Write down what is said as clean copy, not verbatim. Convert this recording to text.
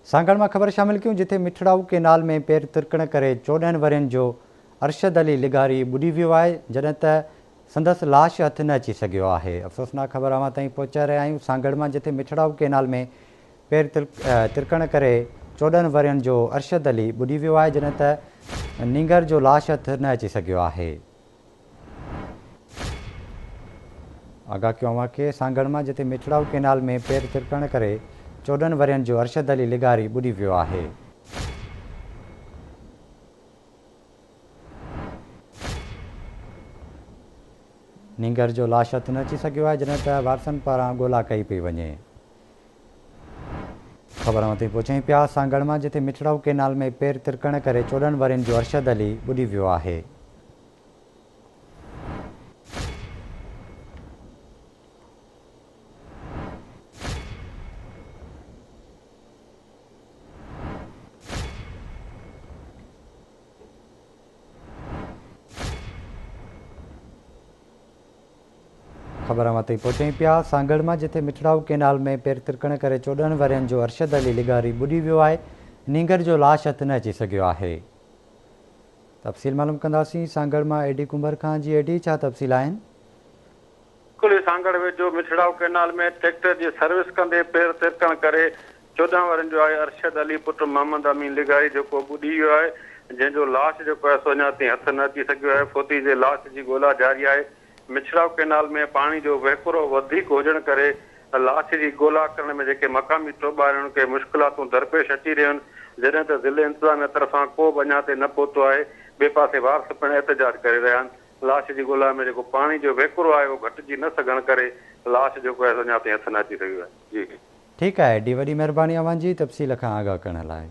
सांगड़ में ख़बर शामिल क्यों, जिथे मिठड़ाऊ केनाल में पैर तिरकण करे 14 वरियनि जो अरशद अली लिगारी बुॾी वियो आहे, जॾहिं त संदसि लाश हथ न अची सघियो आहे। अफ़सोसनाक ख़बर अवां ताईं पहुचाए रहिया आहियूं। सांगड़ में जिथे मिठड़ाऊ केनाल में पैर तिरकण करे 14 वरियनि जो अरशद अली बुॾी वियो आहे, जॾहिं त नींगर जो लाश हथ न अची सघियो आहे। आगाह कयो अवां खे, सांगड़ में जिथे मिठड़ाऊ केनाल में पैर तिरकण करे 14 वरियनि जो अरशद अली लिगारी बुॾी वियो आहे। नींगर जो लाश हथ न अची सघियो आहे, जॾहिं त वारसनि पारां ॻोल्हा कई पई वञे। ख़बर ताईं पहुचायूं पिया। सांगड़ में जिथे मिठड़ाऊ केनाल में पैर तिरकण करे 14 वरियनि जो अरशद अली बुॾी वियो आहे। ख़बर अवां ताईं पहुचायूं पिया। सांगड़ में जिथे मिठड़ाऊ केनाल में पैर तिरकण करे 14 वरियनि जो अरशद अली लिगारी बुॾी वियो आहे, नींगर जो लाश हथ न अची सघियो आहे। तफ़सील मालूम कंदासीं सांगड़ में एडी कुंभर खां। जी एडी, छा तफ़सील आहिनि? बिल्कुलु, सांगड़ वेझो मिठड़ाऊ केनाल में ट्रैक्टर जी सर्विस कंदे पैर तिरकण करे 14 वरियनि जो आहे अरशद अली पुट मोहम्मद अमीन लिगारी जेको बुॾी वियो आहे, जंहिंजो लाश जेको आहे अञा ताईं हथ न अची सघियो आहे। फोती जे लाश जी ॻोल्हा जारी आहे। मिठड़ाऊ केनाल में पाणी जो वहिकिरो वधीक हुजण करे लाश जी ॻोल्हा करण में जेके मक़ामी टोॿार उन्हनि खे मुश्किलातूं दरपेश अची रहियूं आहिनि, जॾहिं त ज़िले इंतिज़ामिया तरफ़ां को बि अञा ताईं न पहुतो आहे। ॿिए पासे वारस पिणु एहतजाज करे रहिया आहिनि। लाश जी ॻोल्हा में जेको पाणी जो वहिकिरो आहे उहो घटिजी न सघण करे लाश जेको आहे अञा ताईं हथ न अची सघियो आहे। जी ठीकु आहे, एडी वॾी महिरबानी अवां जी तफ़सील खां आगाह करण लाइ।